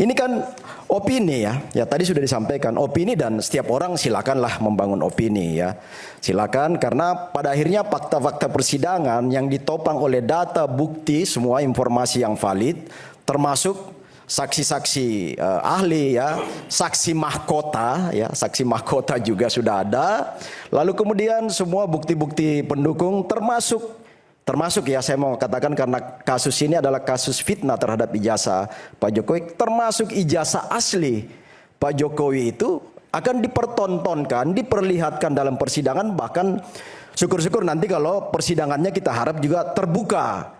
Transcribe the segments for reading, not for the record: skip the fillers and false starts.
ini kan opini ya. Ya tadi sudah disampaikan opini dan setiap orang silakanlah membangun opini ya. Silakan karena pada akhirnya fakta-fakta persidangan yang ditopang oleh data, bukti, semua informasi yang valid termasuk saksi-saksi ahli ya, saksi mahkota ya, saksi mahkota juga sudah ada. Lalu kemudian semua bukti-bukti pendukung termasuk ya saya mau katakan karena kasus ini adalah kasus fitnah terhadap ijazah Pak Jokowi, termasuk ijazah asli Pak Jokowi itu akan dipertontonkan, diperlihatkan dalam persidangan, bahkan syukur-syukur nanti kalau persidangannya kita harap juga terbuka.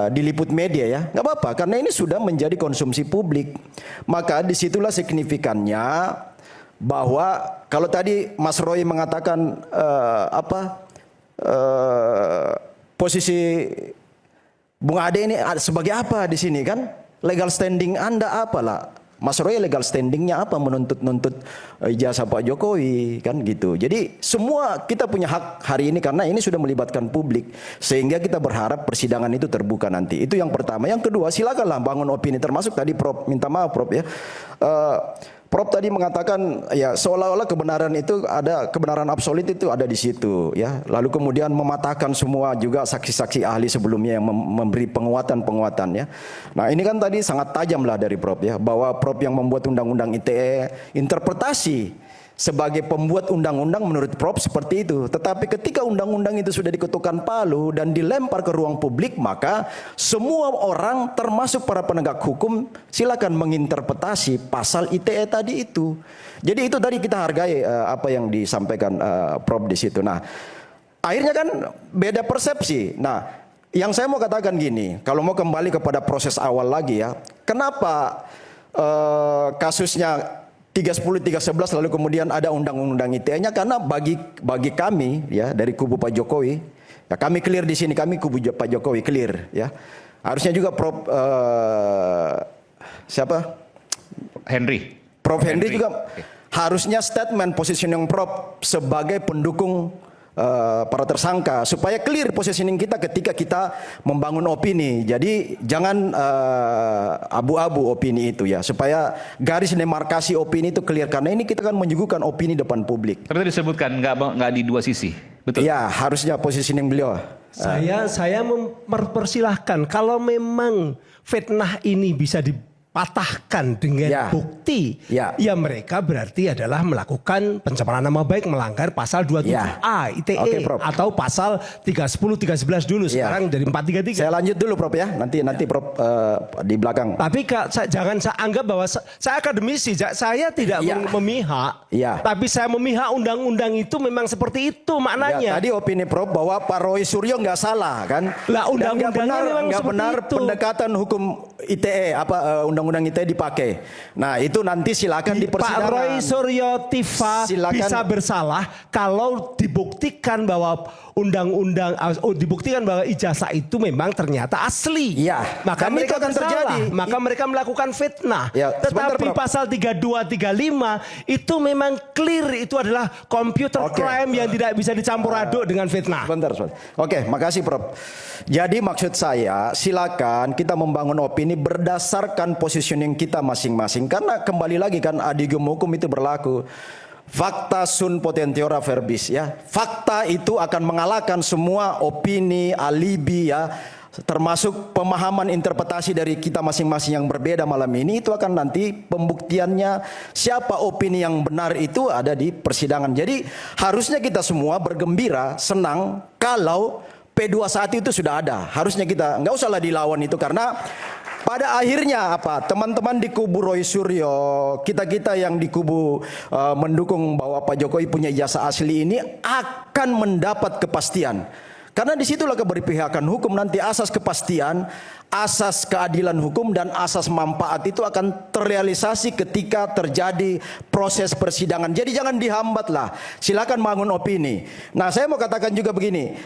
Diliput media ya, nggak apa-apa karena ini sudah menjadi konsumsi publik. Maka disitulah signifikannya bahwa kalau tadi Mas Roy mengatakan posisi Bung Ade ini sebagai apa di sini kan? Legal standing Anda apalah? Mas Roy legal standingnya apa menuntut ijazah Pak Jokowi kan gitu. Jadi semua kita punya hak hari ini karena ini sudah melibatkan publik sehingga kita berharap persidangan itu terbuka nanti. Itu yang pertama. Yang kedua silakanlah bangun opini termasuk tadi Prof minta maaf Prof ya. Prof tadi mengatakan ya seolah-olah kebenaran itu ada, kebenaran absolut itu ada di situ ya. Lalu kemudian mematahkan semua juga saksi-saksi ahli sebelumnya yang memberi penguatan ya. Nah, ini kan tadi sangat tajam lah dari Prof ya, bahwa Prof yang membuat undang-undang ITE interpretasi sebagai pembuat undang-undang menurut Prof seperti itu. Tetapi ketika undang-undang itu sudah diketukkan palu dan dilempar ke ruang publik, maka semua orang termasuk para penegak hukum silakan menginterpretasi pasal ITE tadi itu. Jadi itu tadi kita hargai apa yang disampaikan Prof di situ. Nah, akhirnya kan beda persepsi. Nah, yang saya mau katakan gini, kalau mau kembali kepada proses awal lagi ya, kenapa kasusnya 310, 311 lalu kemudian ada undang-undang ITE-nya karena bagi kami ya dari kubu Pak Jokowi ya, kami clear di sini, kami kubu Pak Jokowi clear ya. Harusnya juga Prof siapa? Prof Henry juga harusnya statement positioning Prof sebagai pendukung para tersangka supaya clear positioning kita ketika kita membangun opini. Jadi jangan abu-abu opini itu ya, supaya garis demarkasi opini itu clear karena ini kita kan menyuguhkan opini depan publik. Tapi disebutkan nggak di dua sisi, betul? Ya harusnya positioning beliau. Saya mempersilahkan kalau memang fitnah ini bisa dipatahkan dengan bukti, ya mereka berarti adalah melakukan pencemaran nama baik, melanggar pasal 27A ITE atau pasal 310, 311 dulu, sekarang dari 433. Saya lanjut dulu Prof ya, nanti Prof di belakang. Tapi jangan saya anggap bahwa saya akademisi, saya tidak memihak, tapi saya memihak undang-undang itu memang seperti itu maknanya. Tadi opini Prof bahwa Pak Roy Suryo nggak salah kan? Lah undang-undangnya nggak benar pendekatan hukum ITE undang-undang ITE dipakai. Nah itu nanti silakan di persidangan. Pak Roy Suryo Tifa bisa bersalah kalau dibuktikan bahwa dibuktikan bahwa ijazah itu memang ternyata asli. Maka mereka akan terjadi. Maka mereka melakukan fitnah. Tetapi pasal 32, 35 itu memang clear, itu adalah computer crime yang tidak bisa dicampur aduk dengan fitnah. Sebentar. Oke, makasih Prof. Jadi maksud saya silakan kita membangun opini berdasarkan positioning kita masing-masing. Karena kembali lagi kan adigum hukum itu berlaku. Fakta sunt potentiora verbis ya. Fakta itu akan mengalahkan semua opini, alibi ya. Termasuk pemahaman interpretasi dari kita masing-masing yang berbeda malam ini, itu akan nanti pembuktiannya siapa opini yang benar itu ada di persidangan. Jadi harusnya kita semua bergembira, senang kalau P21 itu sudah ada. Harusnya kita nggak usahlah dilawan itu karena pada akhirnya apa? Teman-teman di kubu Roy Suryo, kita-kita yang di kubu mendukung bahwa Pak Jokowi punya ijazah asli ini akan mendapat kepastian. Karena disitulah keberpihakan hukum nanti, asas kepastian, asas keadilan hukum dan asas manfaat itu akan terrealisasi ketika terjadi proses persidangan. Jadi jangan dihambat lah. Silakan bangun opini. Nah, saya mau katakan juga begini.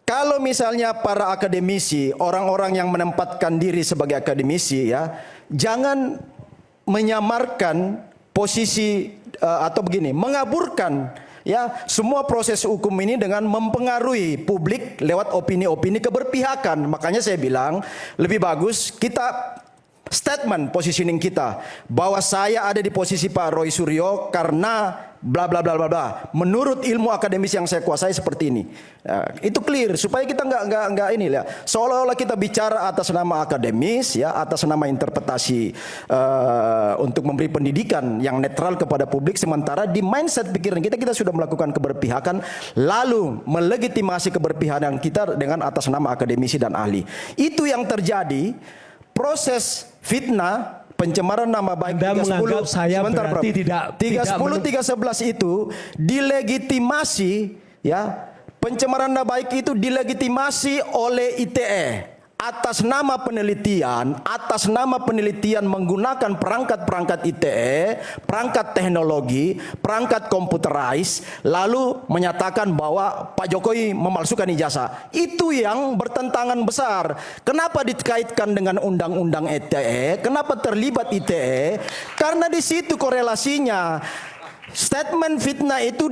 Kalau misalnya para akademisi, orang-orang yang menempatkan diri sebagai akademisi ya, jangan menyamarkan posisi atau begini, mengaburkan ya semua proses hukum ini dengan mempengaruhi publik lewat opini-opini keberpihakan. Makanya saya bilang lebih bagus kita statement positioning kita bahwa saya ada di posisi Pak Roy Suryo karena bla bla bla bla bla. Menurut ilmu akademis yang saya kuasai seperti ini. Itu clear supaya kita nggak ini ya. Seolah-olah kita bicara atas nama akademis ya, atas nama interpretasi untuk memberi pendidikan yang netral kepada publik, sementara di mindset pikiran kita sudah melakukan keberpihakan lalu melegitimasi keberpihakan kita dengan atas nama akademisi dan ahli. Itu yang terjadi. Proses fitnah, pencemaran nama baik Anda menganggap saya berarti tidak 310 311 itu dilegitimasi ya, pencemaran nama baik itu dilegitimasi oleh ITE atas nama penelitian menggunakan perangkat-perangkat ITE, perangkat teknologi, perangkat komputerais, lalu menyatakan bahwa Pak Jokowi memalsukan ijazah. Itu yang bertentangan besar. Kenapa dikaitkan dengan undang-undang ITE? Kenapa terlibat ITE? Karena di situ korelasinya. Statement fitnah itu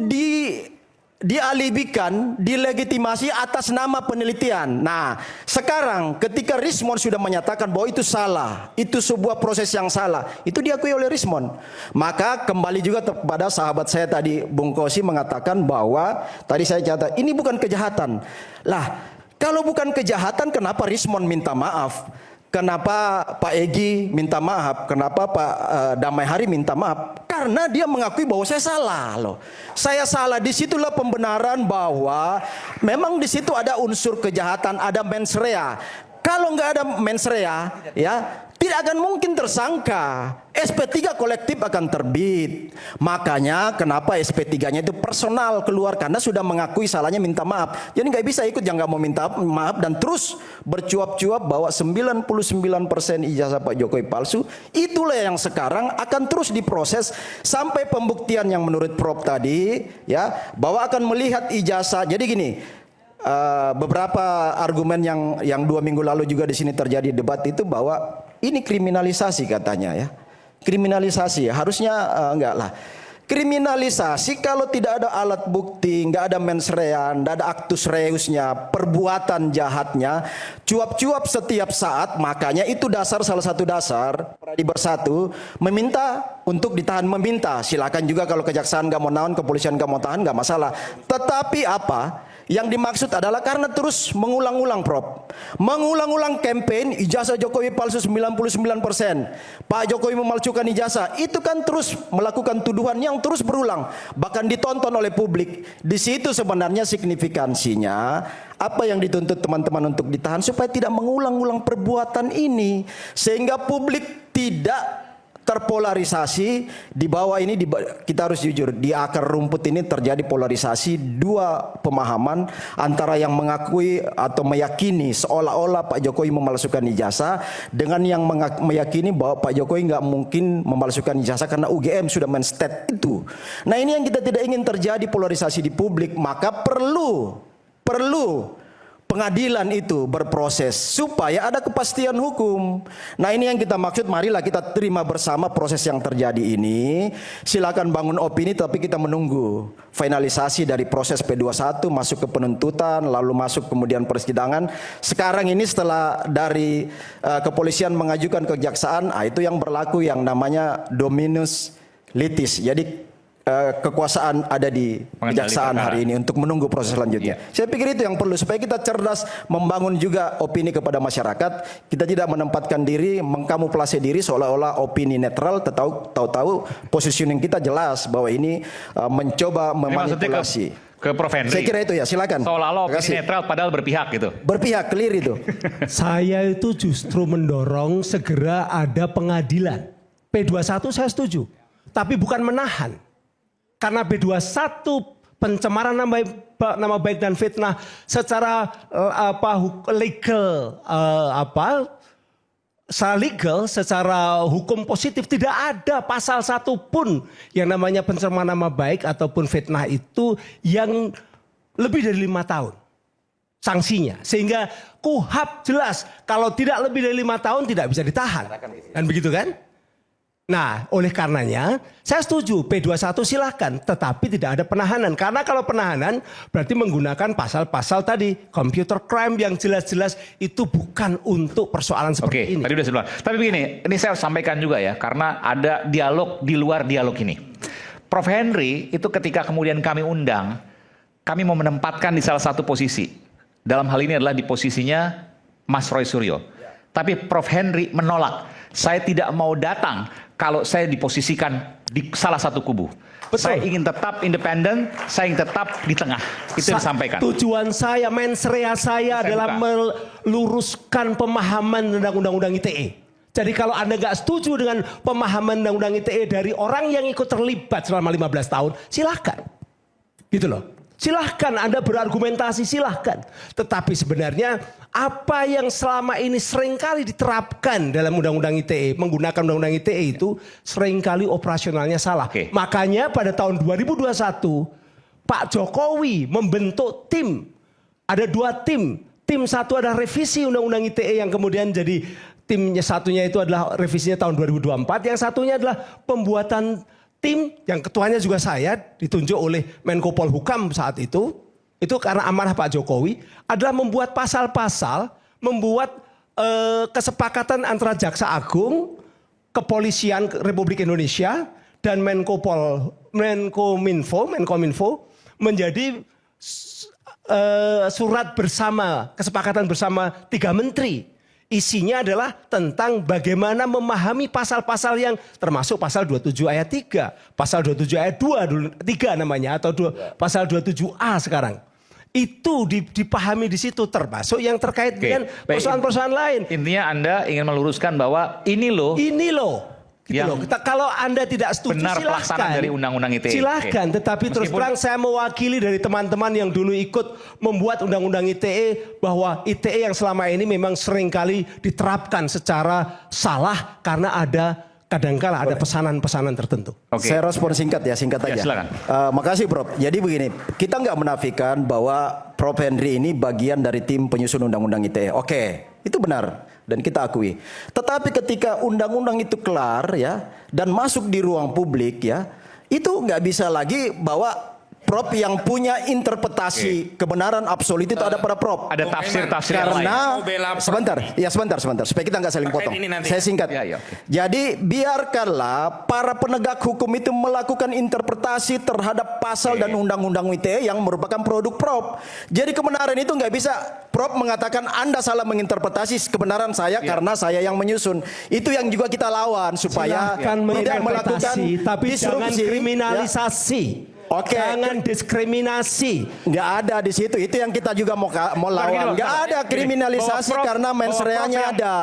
dialibikan, dilegitimasi atas nama penelitian. Nah, sekarang ketika Rismond sudah menyatakan bahwa itu salah, itu sebuah proses yang salah, itu diakui oleh Rismond. Maka kembali juga kepada sahabat saya tadi, Bung Kosi mengatakan bahwa tadi saya catat, ini bukan kejahatan. Lah, kalau bukan kejahatan, kenapa Rismond minta maaf? Kenapa Pak Egy minta maaf? Kenapa Pak Damai Hari minta maaf? Karena dia mengakui bahwa saya salah loh. Saya salah. Disitulah pembenaran bahwa memang di situ ada unsur kejahatan, ada mens rea. Kalau nggak ada mens rea, ya tidak akan mungkin tersangka. SP3 kolektif akan terbit. Makanya kenapa SP3-nya itu personal keluar, karena sudah mengakui salahnya, minta maaf. Jadi nggak bisa ikut yang nggak mau minta maaf dan terus bercuap-cuap bahwa 99% ijazah Pak Jokowi palsu. Itulah yang sekarang akan terus diproses sampai pembuktian yang menurut Prof tadi ya, bahwa akan melihat ijazah. Jadi gini, beberapa argumen yang 2 minggu lalu juga di sini terjadi debat itu bahwa ini kriminalisasi katanya ya. Kriminalisasi harusnya enggak lah. Kriminalisasi kalau tidak ada alat bukti, enggak ada mens rea, enggak ada actus reusnya, perbuatan jahatnya, cuap-cuap setiap saat, makanya itu salah satu dasar Peradiban 1 meminta untuk ditahan, meminta. Silakan juga kalau kejaksaan enggak mau nahan, kepolisian enggak mau tahan, enggak masalah. Tetapi apa? Yang dimaksud adalah karena terus mengulang-ulang, Prof. Mengulang-ulang campaign ijazah Jokowi palsu 99%. Pak Jokowi memalsukan ijazah. Itu kan terus melakukan tuduhan yang terus berulang. Bahkan ditonton oleh publik. Di situ sebenarnya signifikansinya apa yang dituntut teman-teman untuk ditahan supaya tidak mengulang-ulang perbuatan ini. Sehingga publik tidak terpolarisasi. Di bawah ini kita harus jujur, di akar rumput ini terjadi polarisasi dua pemahaman antara yang mengakui atau meyakini seolah-olah Pak Jokowi memalsukan ijazah dengan yang meyakini bahwa Pak Jokowi nggak mungkin memalsukan ijazah karena UGM sudah men-state itu. Nah, ini yang kita tidak ingin terjadi, polarisasi di publik. Maka perlu pengadilan itu berproses supaya ada kepastian hukum. Nah, ini yang kita maksud, marilah kita terima bersama proses yang terjadi ini. Silakan bangun opini, tapi kita menunggu finalisasi dari proses P21 masuk ke penuntutan, lalu masuk kemudian persidangan. Sekarang ini setelah dari kepolisian mengajukan ke kejaksaan, itu yang berlaku yang namanya dominus litis. Jadi kekuasaan ada di kejaksaan hari ini untuk menunggu proses selanjutnya. Saya pikir itu yang perlu supaya kita cerdas membangun juga opini kepada masyarakat. Kita tidak menempatkan diri, mengkamuflase diri seolah-olah opini netral, tahu-tahu positioning kita jelas bahwa ini mencoba memanipulasi. Ke Prof Henry. Saya kira itu ya, silakan. Seolah-olah opini netral padahal berpihak gitu. Berpihak, clear itu. Saya itu justru mendorong segera ada pengadilan. P21 saya setuju, tapi bukan menahan. Karena B21 pencemaran nama baik dan fitnah secara legal, secara hukum positif tidak ada pasal satu pun yang namanya pencemaran nama baik ataupun fitnah itu yang lebih dari 5 tahun sanksinya. Sehingga KUHP jelas kalau tidak lebih dari 5 tahun tidak bisa ditahan. Dan begitu kan? Nah, oleh karenanya saya setuju P21 silahkan, tetapi tidak ada penahanan. Karena kalau penahanan berarti menggunakan pasal-pasal tadi, computer crime yang jelas-jelas itu bukan untuk persoalan seperti ini. Tadi udah sebelah. Tapi begini, ini saya sampaikan juga ya, karena ada dialog di luar dialog ini. Prof. Henry itu ketika kemudian kami undang, kami mau menempatkan di salah satu posisi. Dalam hal ini adalah di posisinya Mas Roy Suryo. Tapi Prof. Henry menolak. Saya tidak mau datang kalau saya diposisikan di salah satu kubu. Betul. Saya ingin tetap independen, saya ingin tetap di tengah. Itu yang disampaikan. Tujuan saya, mens rea saya adalah meluruskan pemahaman tentang Undang-Undang ITE. Jadi kalau Anda nggak setuju dengan pemahaman Undang-Undang ITE dari orang yang ikut terlibat selama 15 tahun, silahkan. Gitu loh. Silahkan Anda berargumentasi, silahkan. Tetapi sebenarnya apa yang selama ini seringkali diterapkan dalam Undang-Undang ITE, menggunakan Undang-Undang ITE itu seringkali operasionalnya salah. Makanya pada tahun 2021 Pak Jokowi membentuk tim. Ada 2 tim. Tim satu adalah revisi Undang-Undang ITE yang kemudian jadi timnya satunya itu adalah revisinya tahun 2024. Yang satunya adalah pembuatan tim yang ketuanya juga saya ditunjuk oleh Menko Polhukam saat itu karena amanah Pak Jokowi adalah membuat pasal-pasal, membuat kesepakatan antara Jaksa Agung, Kepolisian Republik Indonesia dan Menkominfo menjadi surat bersama, kesepakatan bersama 3 menteri. Isinya adalah tentang bagaimana memahami pasal-pasal yang termasuk pasal 27 ayat 3, pasal 27 ayat 2, 3 namanya, atau pasal 27A sekarang. Itu dipahami di situ, termasuk yang terkait dengan persoalan-persoalan lain. Intinya Anda ingin meluruskan bahwa ini loh. Gitu loh. Kalau Anda tidak setuju, benar pelaksanaan dari Undang-Undang ITE. Silahkan, tetapi terus terang saya mewakili dari teman-teman yang dulu ikut membuat Undang-Undang ITE, bahwa ITE yang selama ini memang seringkali diterapkan secara salah karena kadangkala ada pesanan-pesanan tertentu. Saya respon singkat aja. Silakan. Makasih Prof. Jadi begini, kita nggak menafikan bahwa Prof. Henry ini bagian dari tim penyusun Undang-Undang ITE. Oke, itu benar. Dan kita akui. Tetapi ketika undang-undang itu kelar ya dan masuk di ruang publik ya, itu nggak bisa lagi bahwa Prof yang punya interpretasi kebenaran absolut itu ada pada Prof. Ada tafsir-tafsir yang lain. Karena sebentar supaya kita nggak saling potong. Saya singkat. Jadi biarkanlah para penegak hukum itu melakukan interpretasi terhadap pasal dan undang-undang ITE yang merupakan produk Prof. Jadi kebenaran itu nggak bisa Prof mengatakan Anda salah menginterpretasi kebenaran saya karena saya yang menyusun. Itu yang juga kita lawan supaya tidak melakukan tapi jangan kriminalisasi. Jangan diskriminasi. Nggak ada di situ. Itu yang kita juga mau lawan. Nggak ada kriminalisasi karena mens reanya ada.